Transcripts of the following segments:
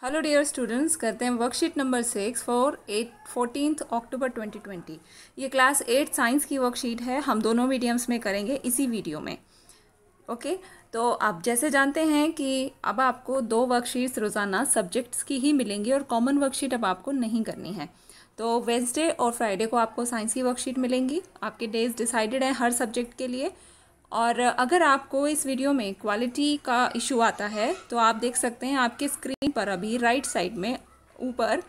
Hello dear students, करते हैं worksheet number 6 for 14 अक्टूबर 2020। ये क्लास 8 साइंस की वर्कशीट है। हम दोनों मीडियम्स में करेंगे इसी वीडियो में। ओके, तो आप जैसे जानते हैं कि अब आपको 2 वर्कशीट्स रोज़ाना सब्जेक्ट्स की ही मिलेंगी और कॉमन वर्कशीट अब आपको नहीं करनी है। तो वेडनेसडे और फ्राइडे को आपको साइंस की वर्कशीट मिलेंगी। आपके डेज डिसाइडेड हैं हर सब्जेक्ट के लिए। और अगर आपको इस वीडियो में क्वालिटी का इशू आता है तो आप देख सकते हैं आपके स्क्रीन पर अभी राइट साइड में ऊपर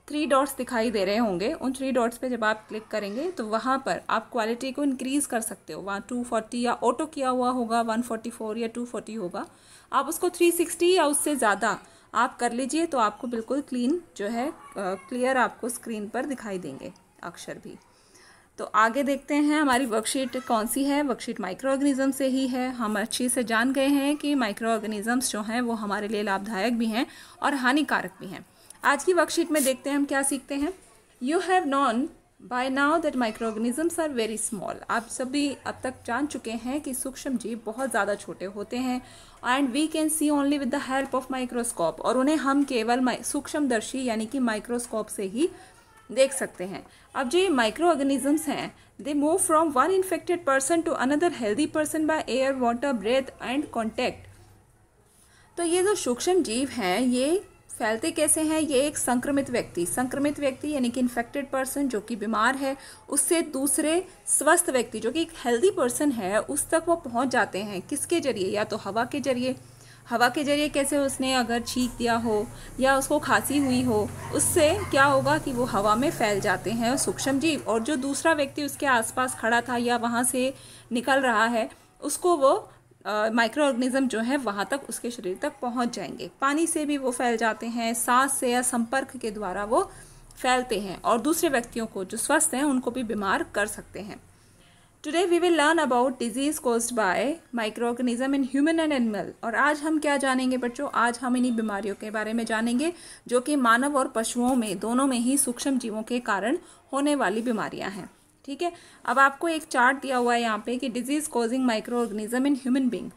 3 डॉट्स दिखाई दे रहे होंगे। उन 3 डॉट्स पे जब आप क्लिक करेंगे तो वहाँ पर आप क्वालिटी को इंक्रीज़ कर सकते हो। वहाँ 240 या ऑटो किया हुआ होगा, 144 या 240 होगा, आप उसको 360 या उससे ज़्यादा आप कर लीजिए तो आपको बिल्कुल क्लीन जो है क्लियर आपको स्क्रीन पर दिखाई देंगे अक्षर भी। तो आगे देखते हैं हमारी वर्कशीट कौन सी है। वर्कशीट माइक्रो ऑर्गेनिज्म से ही है। हम अच्छी से जान गए हैं कि माइक्रो ऑर्गेनिजम्स जो हैं वो हमारे लिए लाभदायक भी हैं और हानिकारक भी हैं। आज की वर्कशीट में देखते हैं हम क्या सीखते हैं। You have known by now that microorganisms are very small. आप सभी अब तक जान चुके हैं कि सूक्ष्म जीव बहुत ज़्यादा छोटे होते हैं and we can see only with the help of microscope, और उन्हें हम केवल सूक्ष्मदर्शी यानी कि माइक्रोस्कोप से ही देख सकते हैं। अब जो ये माइक्रो ऑर्गेनिजम्स हैं, they move from one infected person to another healthy person by air, water, breath and contact. तो ये जो सूक्ष्म जीव हैं ये फैलते कैसे हैं। ये एक संक्रमित व्यक्ति यानी कि इन्फेक्टेड पर्सन जो कि बीमार है, उससे दूसरे स्वस्थ व्यक्ति जो कि एक हेल्दी पर्सन है उस तक वो पहुंच जाते हैं। किसके जरिए? या तो हवा के जरिए कैसे? उसने अगर छींक दिया हो या उसको खांसी हुई हो, उससे क्या होगा कि वो हवा में फैल जाते हैं सूक्ष्म जीव, और जो दूसरा व्यक्ति उसके आसपास खड़ा था या वहाँ से निकल रहा है उसको वो माइक्रो ऑर्गेनिज्म जो है वहाँ तक उसके शरीर तक पहुँच जाएंगे। पानी से भी वो फैल जाते हैं, सांस से या संपर्क के द्वारा वो फैलते हैं और दूसरे व्यक्तियों को जो स्वस्थ हैं उनको भी बीमार कर सकते हैं। Today we will learn about disease caused by microorganism in human and animal. और आज हम क्या जानेंगे बच्चों? आज हम इन्हीं बीमारियों के बारे में जानेंगे जो कि मानव और पशुओं में दोनों में ही सूक्ष्म जीवों के कारण होने वाली बीमारियां हैं। ठीक है, अब आपको एक चार्ट दिया हुआ है यहाँ पे कि disease causing microorganism in human being.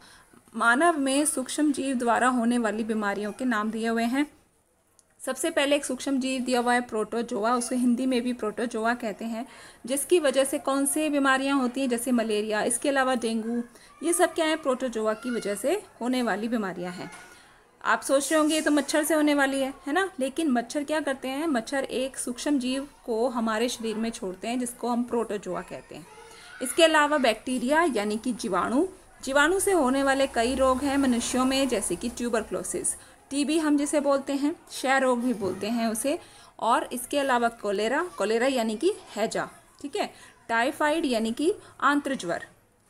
मानव में सूक्ष्म जीव द्वारा होने वाली बीमारियों के नाम दिए हुए हैं। सबसे पहले एक सूक्ष्म जीव दिया हुआ है प्रोटोजोआ, उसे हिंदी में भी प्रोटोजोआ कहते हैं, जिसकी वजह से कौन से बीमारियां होती हैं, जैसे मलेरिया, इसके अलावा डेंगू, ये सब क्या है? प्रोटोजोआ की वजह से होने वाली बीमारियां हैं। आप सोच रहे होंगे ये तो मच्छर से होने वाली है ना? लेकिन मच्छर क्या करते हैं? मच्छर एक सूक्ष्म जीव को हमारे शरीर में छोड़ते हैं जिसको हम प्रोटोजोआ कहते हैं। इसके अलावा बैक्टीरिया यानी कि जीवाणु से होने वाले कई रोग हैं मनुष्यों में, जैसे कि ट्यूबरक्लोसिस, टीबी हम जिसे बोलते हैं, क्षय रोग भी बोलते हैं उसे, और इसके अलावा कोलेरा यानी कि हैजा, ठीक है, टाइफाइड यानी कि आंत्र ज्वर,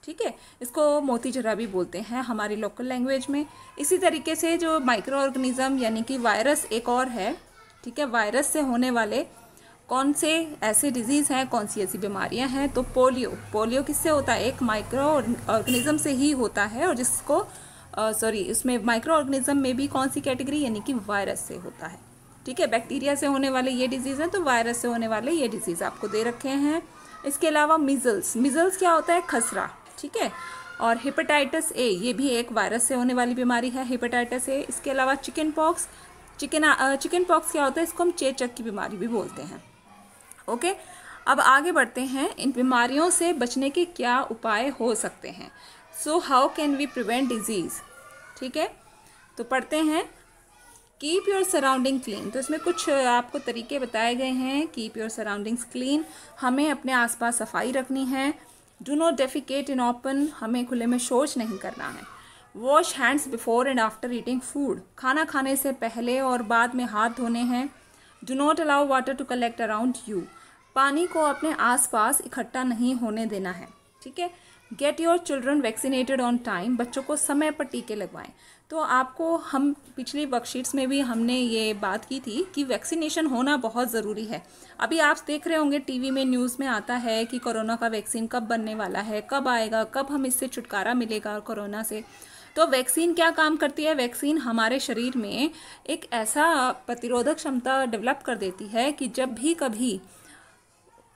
ठीक है, इसको मोतीजरा भी बोलते हैं हमारी लोकल लैंग्वेज में। इसी तरीके से जो माइक्रो ऑर्गेनिज्म यानी कि वायरस एक और है, ठीक है, वायरस से होने वाले कौन से ऐसे डिजीज़ हैं, कौन सी ऐसी बीमारियां हैं? तो पोलियो किससे होता है? एक माइक्रो ऑर्गेनिज्म से ही होता है, और जिसको इसमें माइक्रो ऑर्गेनिज्म में भी कौन सी कैटेगरी यानी कि वायरस से होता है। ठीक है, बैक्टीरिया से होने वाले ये डिजीज़ हैं, तो वायरस से होने वाले ये डिजीज़ आपको दे रखे हैं। इसके अलावा मिजल्स क्या होता है? खसरा, ठीक है, और हेपेटाइटिस ए, ये भी एक वायरस से होने वाली बीमारी है, हेपेटाइटिस ए। इसके अलावा चिकन पॉक्स क्या होता है? इसको हम चेचक की बीमारी भी बोलते हैं। ओके, अब आगे बढ़ते हैं। इन बीमारियों से बचने के क्या उपाय हो सकते हैं? So how can we prevent disease? ठीक है, तो पढ़ते हैं। कीप योर सराउंडिंग क्लीन, तो इसमें कुछ आपको तरीके बताए गए हैं। कीप योर सराउंडिंग्स क्लीन, हमें अपने आसपास सफाई रखनी है। Do not defecate in open, हमें खुले में शौच नहीं करना है। Wash hands before and after eating food, खाना खाने से पहले और बाद में हाथ धोने हैं। Do not allow water to collect around you, पानी को अपने आसपास इकट्ठा नहीं होने देना है। ठीक है, get your children vaccinated on time, बच्चों को समय पर टीके लगवाएं। तो आपको हम पिछली वर्कशीट्स में भी हमने ये बात की थी कि वैक्सीनेशन होना बहुत ज़रूरी है। अभी आप देख रहे होंगे टीवी में, न्यूज़ में आता है कि कोरोना का वैक्सीन कब बनने वाला है, कब आएगा, कब हम इससे छुटकारा मिलेगा कोरोना से। तो वैक्सीन क्या काम करती है? वैक्सीन हमारे शरीर में एक ऐसा प्रतिरोधक क्षमता डेवलप कर देती है कि जब भी कभी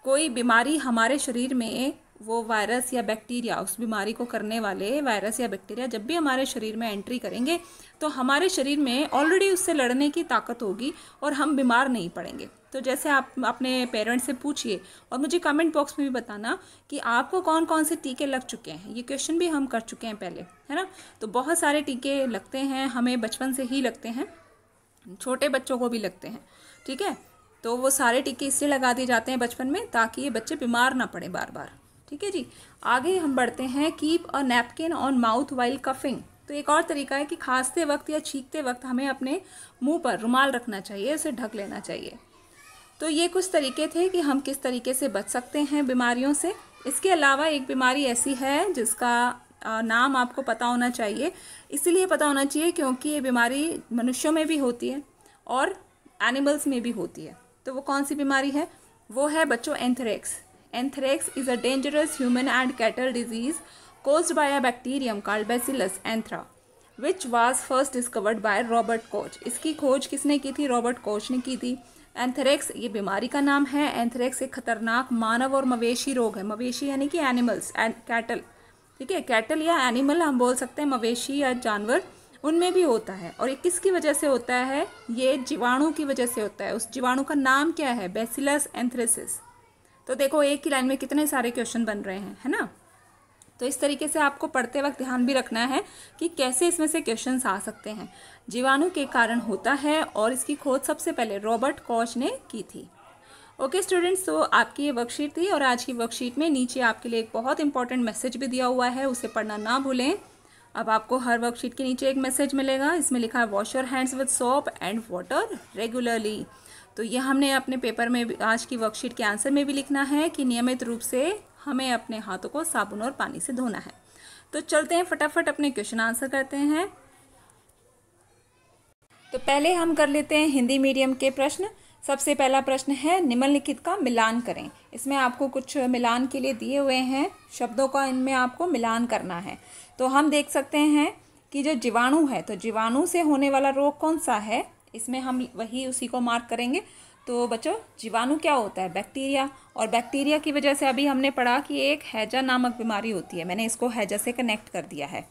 कोई बीमारी हमारे शरीर में वो वायरस या बैक्टीरिया, उस बीमारी को करने वाले वायरस या बैक्टीरिया जब भी हमारे शरीर में एंट्री करेंगे तो हमारे शरीर में ऑलरेडी उससे लड़ने की ताकत होगी और हम बीमार नहीं पड़ेंगे। तो जैसे आप अपने पेरेंट्स से पूछिए और मुझे कमेंट बॉक्स में भी बताना कि आपको कौन कौन से टीके लग चुके हैं। ये क्वेश्चन भी हम कर चुके हैं पहले, है ना। तो बहुत सारे टीके लगते हैं, हमें बचपन से ही लगते हैं, छोटे बच्चों को भी लगते हैं, ठीक है। तो वो सारे टीके इसलिए लगा दिए जाते हैं बचपन में ताकि ये बच्चे बीमार ना पड़े बार बार, ठीक है जी। आगे हम बढ़ते हैं, keep a napkin on mouth while coughing. तो एक और तरीका है कि खांसते वक्त या छींकते वक्त हमें अपने मुंह पर रुमाल रखना चाहिए, उसे ढक लेना चाहिए। तो ये कुछ तरीके थे कि हम किस तरीके से बच सकते हैं बीमारियों से। इसके अलावा एक बीमारी ऐसी है जिसका नाम आपको पता होना चाहिए, इसलिए पता होना चाहिए क्योंकि ये बीमारी मनुष्यों में भी होती है और एनिमल्स में भी होती है। तो वो कौन सी बीमारी है? वो है बच्चों anthrax. Anthrax is a dangerous human and cattle disease caused by a bacterium called Bacillus anthra, which was first discovered by Robert Koch। इसकी खोज किसने की थी? रॉबर्ट कोच ने की थी। एंथ्रेक्स ये बीमारी का नाम है। एंथ्रेक्स एक खतरनाक मानव और मवेशी रोग है। मवेशी यानी कि एनिमल्स एंड कैटल, ठीक है। कैटल या एनिमल हम बोल सकते हैं, मवेशी या जानवर, उनमें भी होता है। और ये किसकी वजह से होता है? ये जीवाणु की वजह से होता है। उस जीवाणु का नाम क्या है? Bacillus anthracis. तो देखो एक ही लाइन में कितने सारे क्वेश्चन बन रहे हैं, है ना। तो इस तरीके से आपको पढ़ते वक्त ध्यान भी रखना है कि कैसे इसमें से क्वेश्चंस आ सकते हैं। जीवाणु के कारण होता है और इसकी खोज सबसे पहले रॉबर्ट कॉच ने की थी। ओके स्टूडेंट्स, तो आपकी ये वर्कशीट थी और आज की वर्कशीट में नीचे आपके लिए एक बहुत इंपॉर्टेंट मैसेज भी दिया हुआ है, उसे पढ़ना ना भूलें। अब आपको हर वर्कशीट के नीचे एक मैसेज मिलेगा, इसमें लिखा है wash your hands with soap and water regularly. तो ये हमने अपने पेपर में आज की वर्कशीट के आंसर में भी लिखना है कि नियमित रूप से हमें अपने हाथों को साबुन और पानी से धोना है। तो चलते हैं फटाफट अपने क्वेश्चन आंसर करते हैं। तो पहले हम कर लेते हैं हिंदी मीडियम के प्रश्न। सबसे पहला प्रश्न है, निम्नलिखित का मिलान करें। इसमें आपको कुछ मिलान के लिए दिए हुए हैं, शब्दों का इनमें आपको मिलान करना है। तो हम देख सकते हैं कि जो जीवाणु है, तो जीवाणु से होने वाला रोग कौन सा है, इसमें हम वही उसी को मार्क करेंगे। तो बच्चों जीवाणु क्या होता है? बैक्टीरिया। और बैक्टीरिया की वजह से अभी हमने पढ़ा कि एक हैजा नामक बीमारी होती है, मैंने इसको हैजा से कनेक्ट कर दिया है।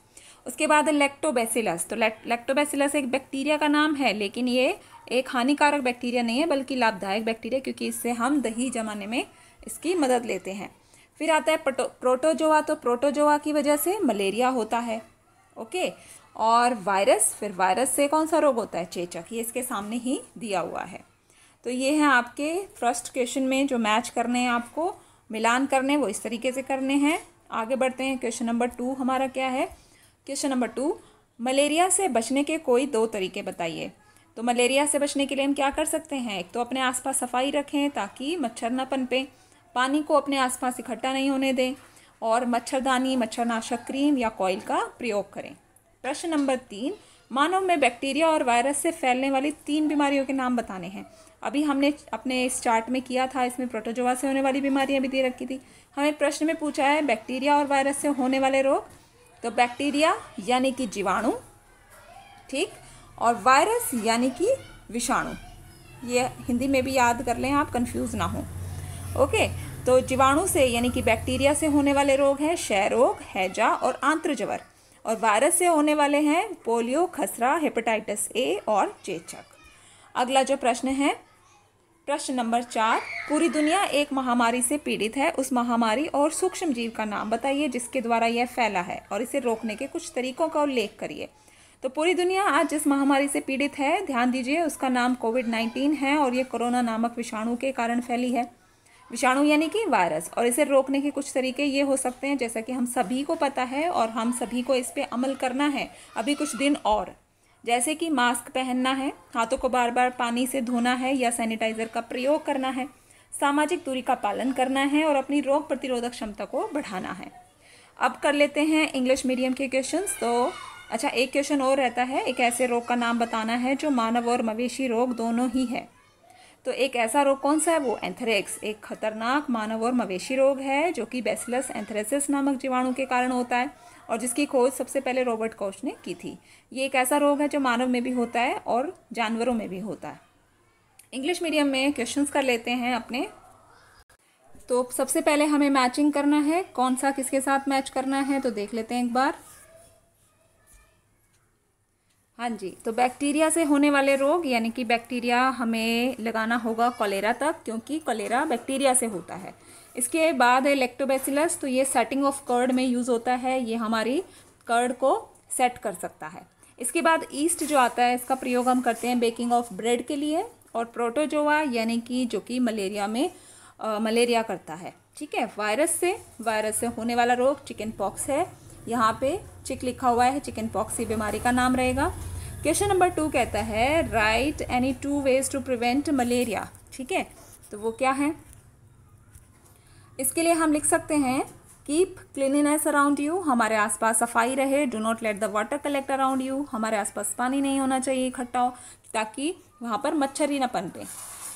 उसके बाद है लैक्टोबैसिलस। तो लैक्टोबैसिलस एक बैक्टीरिया का नाम है, लेकिन ये एक हानिकारक बैक्टीरिया नहीं है बल्कि लाभदायक बैक्टीरिया, क्योंकि इससे हम दही जमाने में इसकी मदद लेते हैं। फिर आता है प्रोटोजोआ। तो प्रोटोजोआ की वजह से मलेरिया होता है, ओके। और वायरस, फिर वायरस से कौन सा रोग होता है? चेचक। ये इसके सामने ही दिया हुआ है। तो ये हैं आपके फर्स्ट क्वेश्चन में जो मैच करने हैं, आपको मिलान करने, वो इस तरीके से करने हैं। आगे बढ़ते हैं, क्वेश्चन नंबर 2 हमारा क्या है? क्वेश्चन नंबर 2, मलेरिया से बचने के कोई 2 तरीके बताइए। तो मलेरिया से बचने के लिए हम क्या कर सकते हैं? एक तो अपने आसपास सफाई रखें ताकि मच्छर न पनपे, पानी को अपने आसपास इकट्ठा नहीं होने दें, और मच्छरदानी, मच्छरनाशक क्रीम या कॉइल का प्रयोग करें। प्रश्न नंबर 3, मानव में बैक्टीरिया और वायरस से फैलने वाली 3 बीमारियों के नाम बताने हैं। अभी हमने अपने इस चार्ट में किया था, इसमें प्रोटोजोआ से होने वाली बीमारियां भी दे रखी थी। हमें प्रश्न में पूछा है बैक्टीरिया और वायरस से होने वाले रोग। तो बैक्टीरिया यानी कि जीवाणु, ठीक, और वायरस यानी कि विषाणु। ये हिंदी में भी याद कर लें आप, कंफ्यूज ना हो, ओके। तो जीवाणु से यानी कि बैक्टीरिया से होने वाले रोग हैं क्षय रोग, हैजा और आंत्रज्वर। और वायरस से होने वाले हैं पोलियो, खसरा, हेपेटाइटिस ए और चेचक। अगला जो प्रश्न है, प्रश्न नंबर 4, पूरी दुनिया एक महामारी से पीड़ित है, उस महामारी और सूक्ष्म जीव का नाम बताइए जिसके द्वारा यह फैला है और इसे रोकने के कुछ तरीकों का उल्लेख करिए। तो पूरी दुनिया आज जिस महामारी से पीड़ित है, ध्यान दीजिए, उसका नाम कोविड-19 है और ये कोरोना नामक विषाणु के कारण फैली है। विषाणु यानी कि वायरस। और इसे रोकने के कुछ तरीके ये हो सकते हैं, जैसा कि हम सभी को पता है और हम सभी को इस पे अमल करना है अभी कुछ दिन और, जैसे कि मास्क पहनना है, हाथों को बार बार पानी से धोना है या सैनिटाइजर का प्रयोग करना है, सामाजिक दूरी का पालन करना है और अपनी रोग प्रतिरोधक क्षमता को बढ़ाना है। अब कर लेते हैं इंग्लिश मीडियम के क्वेश्चंस। तो अच्छा, एक क्वेश्चन और रहता है, एक ऐसे रोग का नाम बताना है जो मानव और मवेशी रोग दोनों ही है। तो एक ऐसा रोग कौन सा है? वो एंथ्रेक्स, एक खतरनाक मानव और मवेशी रोग है जो कि बैसिलस एंथ्रेसिस नामक जीवाणु के कारण होता है और जिसकी खोज सबसे पहले रॉबर्ट कोच ने की थी। ये एक ऐसा रोग है जो मानव में भी होता है और जानवरों में भी होता है। इंग्लिश मीडियम में क्वेश्चंस कर लेते हैं अपने। तो सबसे पहले हमें मैचिंग करना है, कौन सा किसके साथ मैच करना है तो देख लेते हैं एक बार। हाँ जी, तो बैक्टीरिया से होने वाले रोग यानी कि बैक्टीरिया हमें लगाना होगा कॉलेरा तक, क्योंकि कॉलेरा बैक्टीरिया से होता है। इसके बाद है लैक्टोबैसिलस, तो ये सेटिंग ऑफ कर्ड में यूज़ होता है, ये हमारी कर्ड को सेट कर सकता है। इसके बाद ईस्ट जो आता है, इसका प्रयोग हम करते हैं बेकिंग ऑफ ब्रेड के लिए। और प्रोटोजोआ यानी कि जो कि मलेरिया में मलेरिया करता है। ठीक है, वायरस से होने वाला रोग चिकन पॉक्स है, यहाँ पे चिक लिखा हुआ है, चिकन पॉक्स ही बीमारी का नाम रहेगा। क्वेश्चन नंबर 2 कहता है write any 2 ways to prevent malaria. ठीक है, तो वो क्या है? इसके लिए हम लिख सकते हैं कीप क्लीनिनेस अराउंड यू, हमारे आसपास सफाई रहे। Do not let the water collect around you, हमारे आसपास पानी नहीं होना चाहिए इकट्ठा हो, ताकि वहाँ पर मच्छर ही ना पनपे।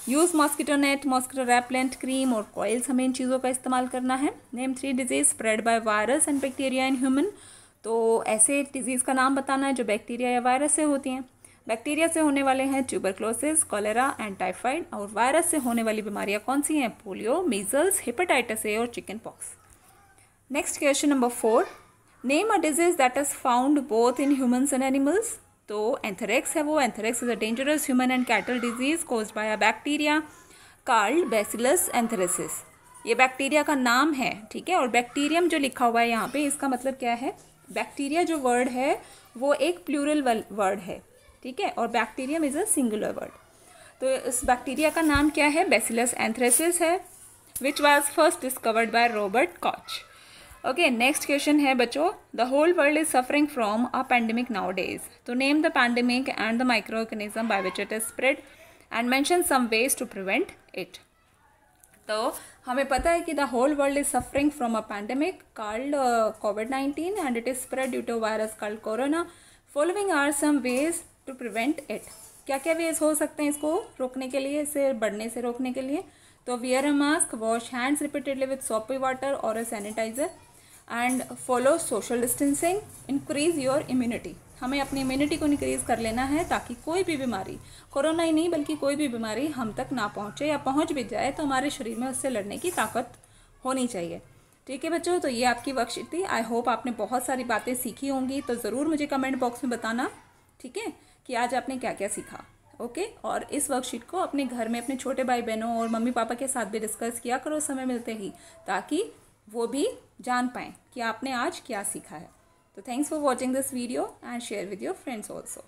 Use mosquito net, mosquito repellent cream और कॉइल्स, हमें इन चीज़ों का इस्तेमाल करना है। Name 3 disease spread by virus and bacteria in human, तो ऐसे डिजीज़ का नाम बताना है जो बैक्टीरिया या वायरस से होती हैं। बैक्टीरिया से होने वाले हैं ट्यूबरक्लोसिस, कॉलेरा एंड टाइफाइड। और वायरस से होने वाली बीमारियां कौन सी हैं? पोलियो, मीजल्स, हेपेटाइटिस ए और chicken pox. Next question number 4, name a disease that is found both in humans and animals. तो एंथ्रेक्स है वो। Anthrax is a dangerous human and cattle disease caused by a bacteria called bacillus anthracis. ये bacteria का नाम है। ठीक है, और बैक्टीरियम जो लिखा हुआ है यहाँ पे, इसका मतलब क्या है? बैक्टीरिया जो वर्ड है वो एक प्लूरल वर्ड है। ठीक है, और bacterium is a singular word. तो इस बैक्टीरिया का नाम क्या है? बैसिलस एंथ्रेसिस है, which was first discovered by Robert Koch. Okay, next question है बच्चों, the whole world is suffering from a pandemic nowadays. तो name the pandemic and the microorganism by which it is spread and mention some ways to prevent it. तो हमें पता है कि the whole world is suffering from a pandemic called COVID-19 and it is spread due to virus called corona. Following are some ways to prevent it. क्या क्या veg हो सकते हैं इसको रोकने के लिए, इसे बढ़ने से रोकने के लिए? तो wear a mask, wash hands repeatedly with soapy water और a sanitiser and follow social distancing, increase your immunity. हमें अपनी इम्यूनिटी को इंक्रीज कर लेना है ताकि कोई भी बीमारी, कोरोना ही नहीं बल्कि कोई भी बीमारी हम तक ना पहुंचे, या पहुंच भी जाए तो हमारे शरीर में उससे लड़ने की ताकत होनी चाहिए। ठीक है बच्चों, तो ये आपकी वर्कशीट थी। आई होप आपने बहुत सारी बातें सीखी होंगी, तो ज़रूर मुझे कमेंट बॉक्स में बताना, ठीक है, कि आज आपने क्या क्या सीखा। ओके, और इस वर्कशीट को अपने घर में अपने छोटे भाई बहनों और मम्मी पापा के साथ भी डिस्कस किया करो समय मिलते ही, ताकि वो भी जान पाएँ कि आपने आज क्या सीखा है। तो thanks for watching this video and share with your friends also.